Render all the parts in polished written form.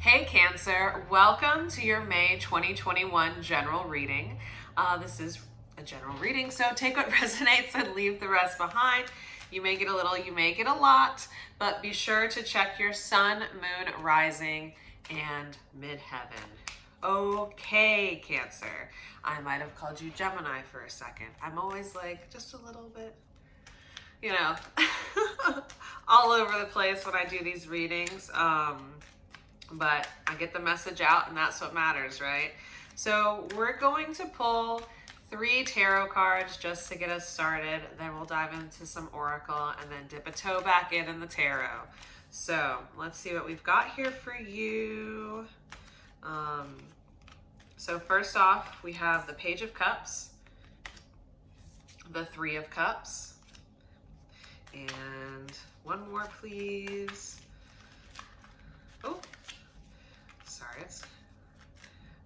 Hey Cancer, welcome to your May 2021 general reading. This is a general reading, so take what resonates and leave the rest behind. You may get a little, you may get a lot, but be sure to check your sun, moon, rising, and midheaven. Okay, Cancer. I might have called you Gemini for a second. I'm always like, just a little bit, all over the place when I do these readings. But I get the message out, and that's what matters, right? So we're going to pull 3 tarot cards just to get us started. Then we'll dive into some oracle and then dip a toe back in the tarot. So let's see what we've got here for you. So first off, we have the Page of Cups, the 3 of Cups, and one more, please. Oh, sorry,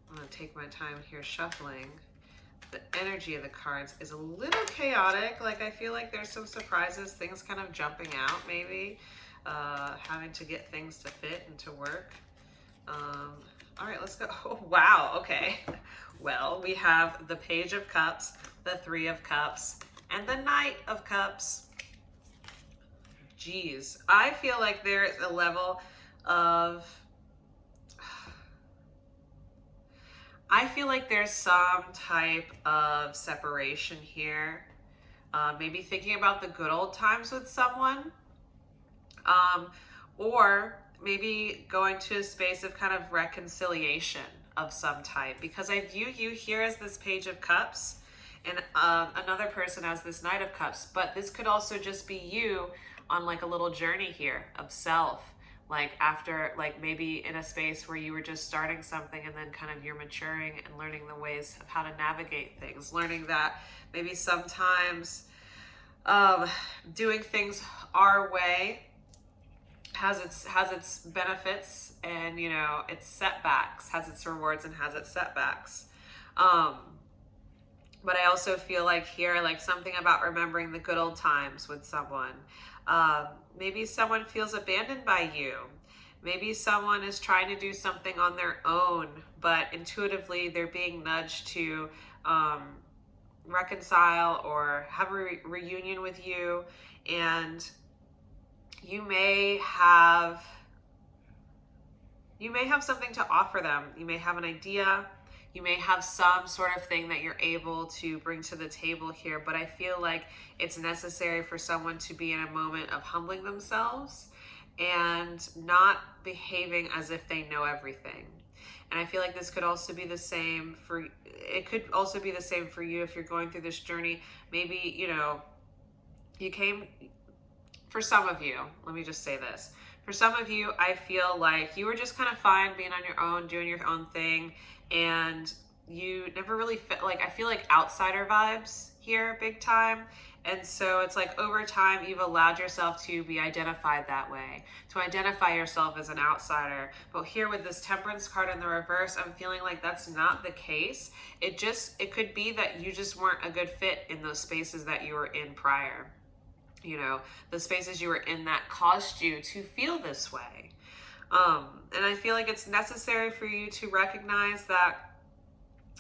I'm going to take my time here shuffling. The energy of the cards is a little chaotic. Like, I feel like there's some surprises, things kind of jumping out, maybe. Having to get things to fit and to work. All right, let's go. Oh, wow, okay. Well, we have the Page of Cups, the 3 of Cups, and the Knight of Cups. Geez, I feel like there is a level of... I feel like there's some type of separation here. Maybe thinking about the good old times with someone. Or maybe going to a space of kind of reconciliation of some type. Because I view you here as this Page of Cups and another person as this Knight of Cups. But this could also just be you on like a little journey here of self. Like after, like maybe in a space where you were just starting something and then kind of you're maturing and learning the ways of how to navigate things, learning that maybe sometimes doing things our way has its benefits and, its setbacks, has its rewards and has its setbacks. But I also feel like here, like something about remembering the good old times with someone. Maybe someone feels abandoned by you. Maybe someone is trying to do something on their own, but intuitively they're being nudged to reconcile or have a reunion with you. And you may have something to offer them. You may have an idea. You may have some sort of thing that you're able to bring to the table here, but I feel like it's necessary for someone to be in a moment of humbling themselves and not behaving as if they know everything. And I feel like this could also be the same for you if you're going through this journey. Maybe, you came, for some of you, let me just say this. For some of you, I feel like you were just kind of fine being on your own, doing your own thing, and you never really fit, like, I feel like outsider vibes here big time. And so it's like over time, you've allowed yourself to be identified that way, to identify yourself as an outsider. But here with this Temperance card in the reverse, I'm feeling like that's not the case. It could be that you just weren't a good fit in those spaces that you were in prior. The spaces you were in that caused you to feel this way. And I feel like it's necessary for you to recognize that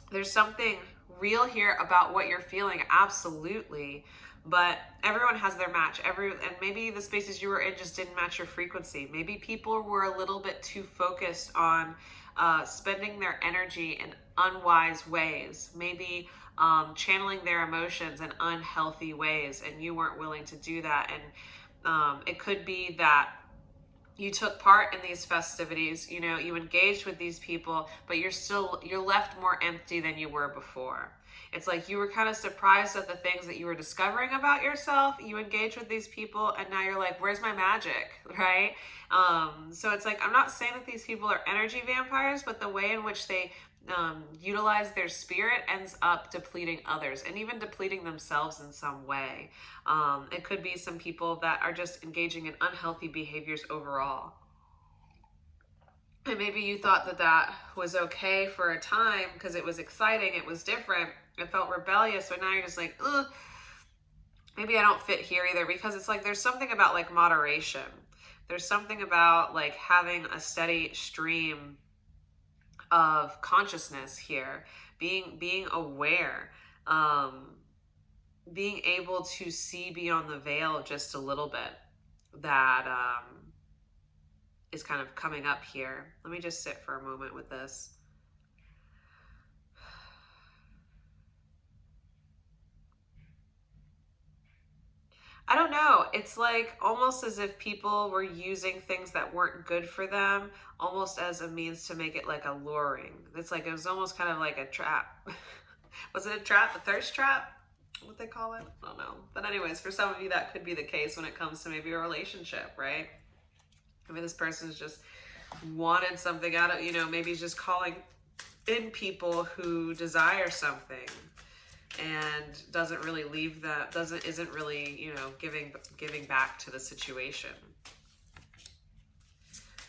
there's something real here about what you're feeling, absolutely. But everyone has their match. And maybe the spaces you were in just didn't match your frequency. Maybe people were a little bit too focused on spending their energy in unwise ways. Maybe channeling their emotions in unhealthy ways, and you weren't willing to do that. And it could be that you took part in these festivities, you engaged with these people, but you're left more empty than you were before. It's like you were kind of surprised at the things that you were discovering about yourself. You engage with these people and now you're like, where's my magic, right? So it's like, I'm not saying that these people are energy vampires, but the way in which they utilize their spirit ends up depleting others and even depleting themselves in some way. It could be some people that are just engaging in unhealthy behaviors overall. And maybe you thought that was okay for a time because it was exciting, it was different, it felt rebellious, but now you're just like, ugh, maybe I don't fit here either, because it's like there's something about like moderation. there's something about like having a steady stream of consciousness here, being aware, being able to see beyond the veil just a little bit, that is kind of coming up here. Let me just sit for a moment with this. I don't know. It's like almost as if people were using things that weren't good for them almost as a means to make it like alluring. It's like it was almost kind of like a trap. Was it a trap? A thirst trap? What they call it? I don't know. But anyways, for some of you that could be the case when it comes to maybe a relationship, right? I mean, this person's just wanted something out of, maybe he's just calling in people who desire something and doesn't really leave that, isn't really, giving back to the situation.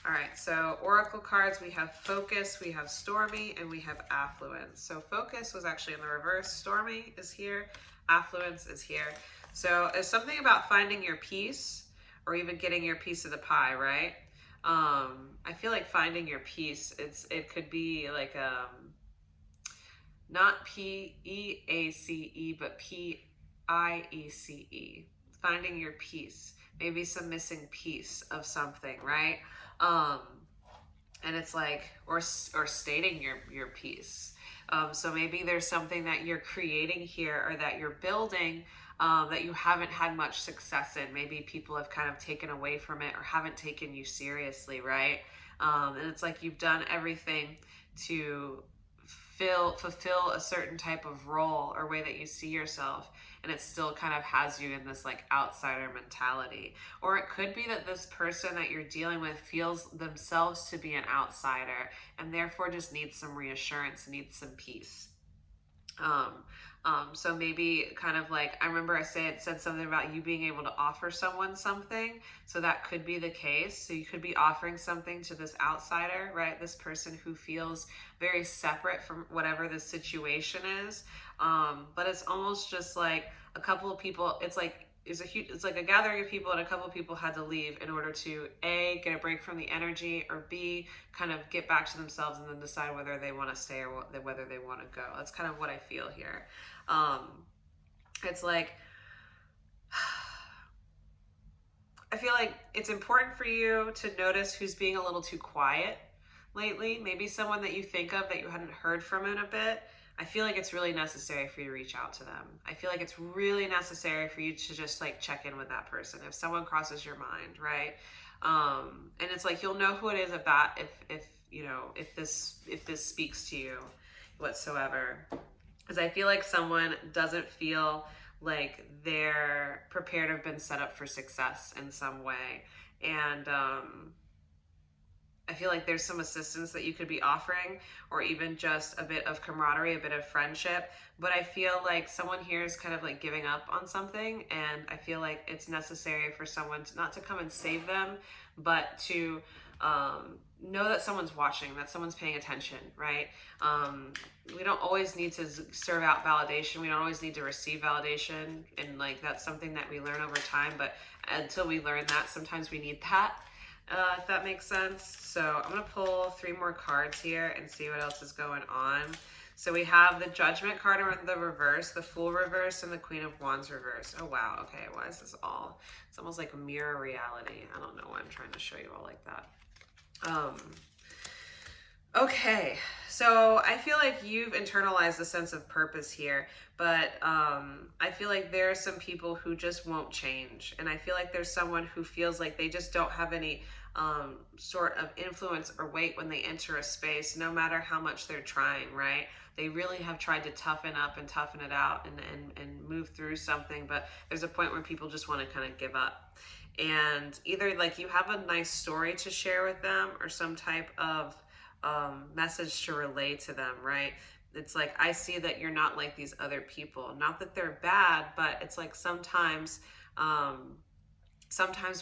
All right, so oracle cards, we have focus, we have stormy, and we have affluence. So focus was actually in the reverse. Stormy is here, affluence is here. So it's something about finding your piece or even getting your piece of the pie, right? I feel like finding your piece, it could be like not P-E-A-C-E, but P-I-E-C-E. Finding your piece. Maybe some missing piece of something, right? And it's like, or stating your piece. So maybe there's something that you're creating here or that you're building that you haven't had much success in. Maybe people have kind of taken away from it or haven't taken you seriously, right? And it's like you've done everything to fulfill a certain type of role or way that you see yourself, and it still kind of has you in this like outsider mentality. Or it could be that this person that you're dealing with feels themselves to be an outsider and therefore just needs some reassurance, needs some peace. So maybe kind of like, I remember it said something about you being able to offer someone something. So that could be the case. So you could be offering something to this outsider, right? This person who feels very separate from whatever the situation is. But it's almost just like a couple of people, it's like a gathering of people and a couple of people had to leave in order to A, get a break from the energy, or B, kind of get back to themselves and then decide whether they want to stay or whether they want to go. That's kind of what I feel here. It's like, I feel like it's important for you to notice who's being a little too quiet lately. Maybe someone that you think of that you hadn't heard from in a bit. I feel like it's really necessary for you to reach out to them. I feel like it's really necessary for you to just like check in with that person. If someone crosses your mind, right? And it's like, you'll know who it is if this speaks to you whatsoever. Because I feel like someone doesn't feel like they're prepared or have been set up for success in some way. And, I feel like there's some assistance that you could be offering, or even just a bit of camaraderie, a bit of friendship. But I feel like someone here is kind of like giving up on something. And I feel like it's necessary for someone not to come and save them, but to know that someone's watching, that someone's paying attention, right? We don't always need to serve out validation. We don't always need to receive validation. And like, that's something that we learn over time. But until we learn that, sometimes we need that. If that makes sense. So I'm going to pull 3 more cards here and see what else is going on. So we have the Judgment card in the reverse, the Fool reverse, and the Queen of Wands reverse. Oh, wow. Okay. Why is this all? It's almost like a mirror reality. I don't know why I'm trying to show you all like that. Okay. So I feel like you've internalized a sense of purpose here, but I feel like there are some people who just won't change. And I feel like there's someone who feels like they just don't have any sort of influence or weight when they enter a space, no matter how much they're trying, right? They really have tried to toughen up and toughen it out and move through something, but there's a point where people just want to kind of give up. And either like you have a nice story to share with them or some type of message to relay to them, right? It's like, I see that you're not like these other people. Not that they're bad, but it's like sometimes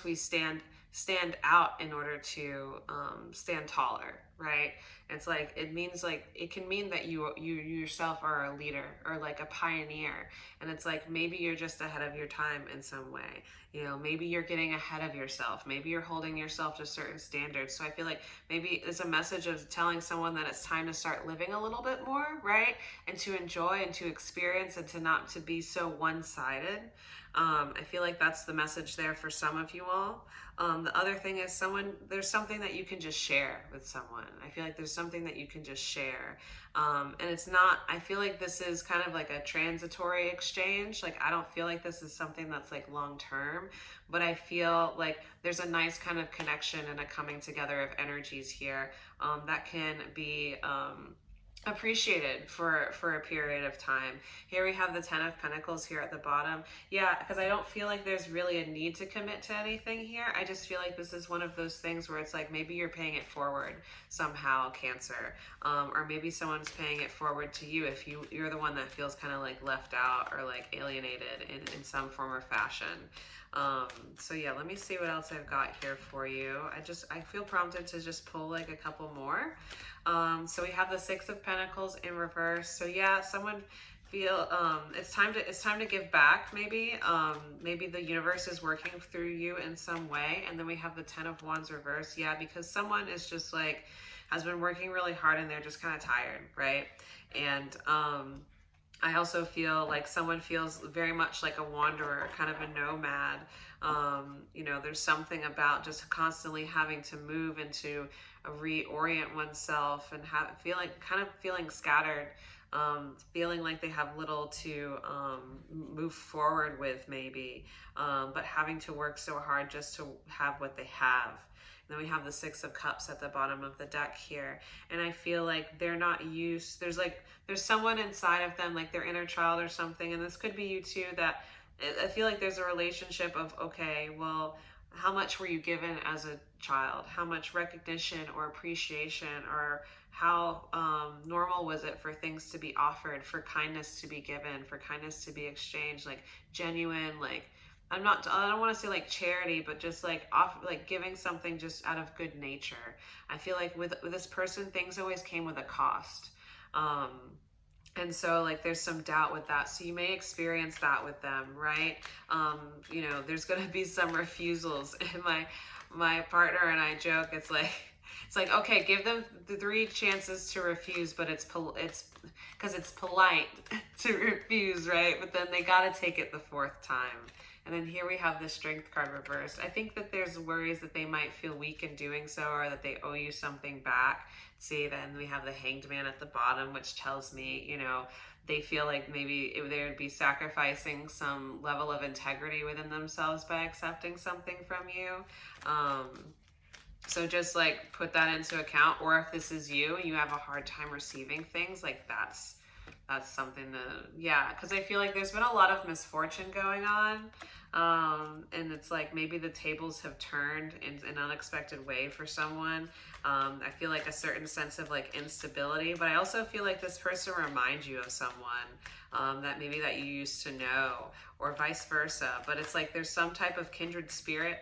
we stand out in order to stand taller, right? It's like, it means like, it can mean that you yourself are a leader or like a pioneer. And it's like, maybe you're just ahead of your time in some way. You know, maybe you're getting ahead of yourself. Maybe you're holding yourself to certain standards. So I feel like maybe it's a message of telling someone that it's time to start living a little bit more, right? And to enjoy and to experience and to not to be so one-sided. I feel like that's the message there for some of you all. The other thing is there's something that you can just share with someone. I feel like there's something that you can just share. And it's not, I feel like this is kind of like a transitory exchange. Like, I don't feel like this is something that's like long term, but I feel like there's a nice kind of connection and a coming together of energies here that can be appreciated for a period of time. Here we have the 10 of Pentacles here at the bottom. Yeah, because I don't feel like there's really a need to commit to anything here. I just feel like this is one of those things where it's like maybe you're paying it forward somehow, Cancer, or maybe someone's paying it forward to you if you're the one that feels kind of like left out or like alienated in some form or fashion. So yeah, let me see what else I've got here for you. I feel prompted to just pull like a couple more. So we have the 6 of Pentacles in reverse. So yeah, someone feel it's time to give back. Maybe maybe the universe is working through you in some way. And then we have the 10 of Wands reverse. Yeah, because someone is just like has been working really hard and they're just kind of tired, right? And I also feel like someone feels very much like a wanderer, kind of a nomad. You know, there's something about just constantly having to move and to reorient oneself and feeling scattered, feeling like they have little to move forward with maybe, but having to work so hard just to have what they have. Then we have the 6 of Cups at the bottom of the deck here. And I feel like they're not used. There's someone inside of them, like their inner child or something. And this could be you too, that I feel like there's a relationship of, okay, well, how much were you given as a child? How much recognition or appreciation, or how normal was it for things to be offered, for kindness to be given, for kindness to be exchanged, like genuine, like, I don't want to say like charity, but just like giving something just out of good nature. I feel like with this person, things always came with a cost. And so like there's some doubt with that. So you may experience that with them, right? You know, there's going to be some refusals. And my partner and I joke, it's like, okay, give them the 3 chances to refuse, but it's because it's polite to refuse, right? But then they got to take it the 4th time. And then here we have the Strength card reversed. I think that there's worries that they might feel weak in doing so, or that they owe you something back. See, then we have the Hanged Man at the bottom, which tells me, you know, they feel like maybe they would be sacrificing some level of integrity within themselves by accepting something from you. So just like put that into account. Or if this is you and you have a hard time receiving things, like that's something to, yeah, because I feel like there's been a lot of misfortune going on. And it's like maybe the tables have turned in an unexpected way for someone. I feel like a certain sense of like instability, but I also feel like this person reminds you of someone that maybe that you used to know, or vice versa. But it's like there's some type of kindred spirit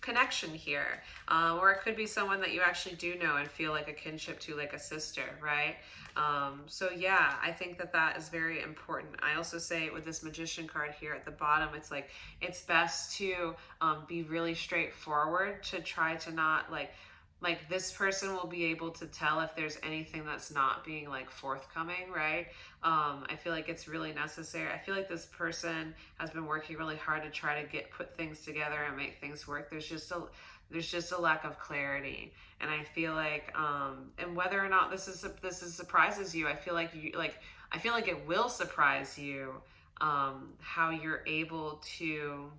connection here, or it could be someone that you actually do know and feel like a kinship to, like a sister, right? So yeah, I think that is very important. I also say with this Magician card here at the bottom, it's like it's best to be really straightforward, to try to not like this person will be able to tell if there's anything that's not being like forthcoming, right? I feel like it's really necessary. I feel like this person has been working really hard to try to put things together and make things work. There's just a lack of clarity, and I feel like and whether or not this surprises you, I feel like it will surprise you how you're able to.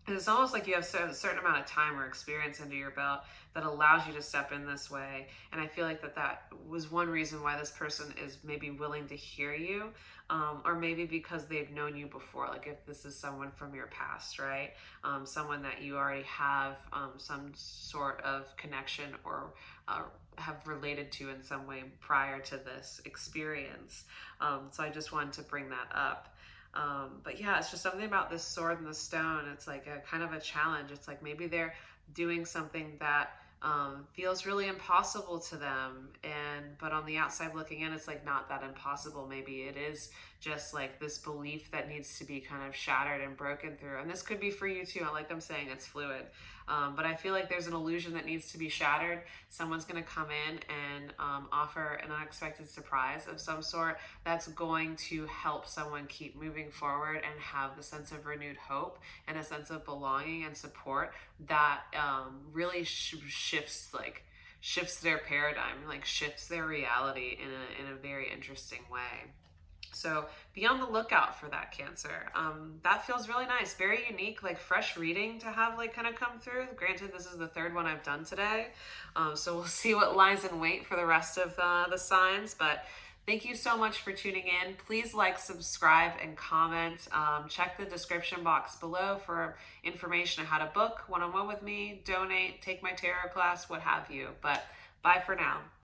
It's almost like you have a certain amount of time or experience under your belt that allows you to step in this way. And I feel like that was one reason why this person is maybe willing to hear you, or maybe because they've known you before. Like if this is someone from your past, right? Someone that you already have some sort of connection or have related to in some way prior to this experience. So I just wanted to bring that up. But yeah, it's just something about this sword and the stone. It's like a kind of a challenge. It's like maybe they're doing something that feels really impossible to them. But on the outside looking in, it's like not that impossible. Maybe it is just like this belief that needs to be kind of shattered and broken through. And this could be for you too. Like I'm saying, it's fluid. But I feel like there's an illusion that needs to be shattered. Someone's going to come in and offer an unexpected surprise of some sort that's going to help someone keep moving forward and have the sense of renewed hope and a sense of belonging and support that really shifts their paradigm, like shifts their reality in a very interesting way. So be on the lookout for that, Cancer. That feels really nice, very unique, like fresh reading to have like kind of come through. Granted, this is the third one I've done today, so we'll see what lies in wait for the rest of the signs. But thank you so much for tuning in. Please like, subscribe, and comment. Check the description box below for information on how to book one-on-one with me, donate, take my tarot class, what have you. But bye for now.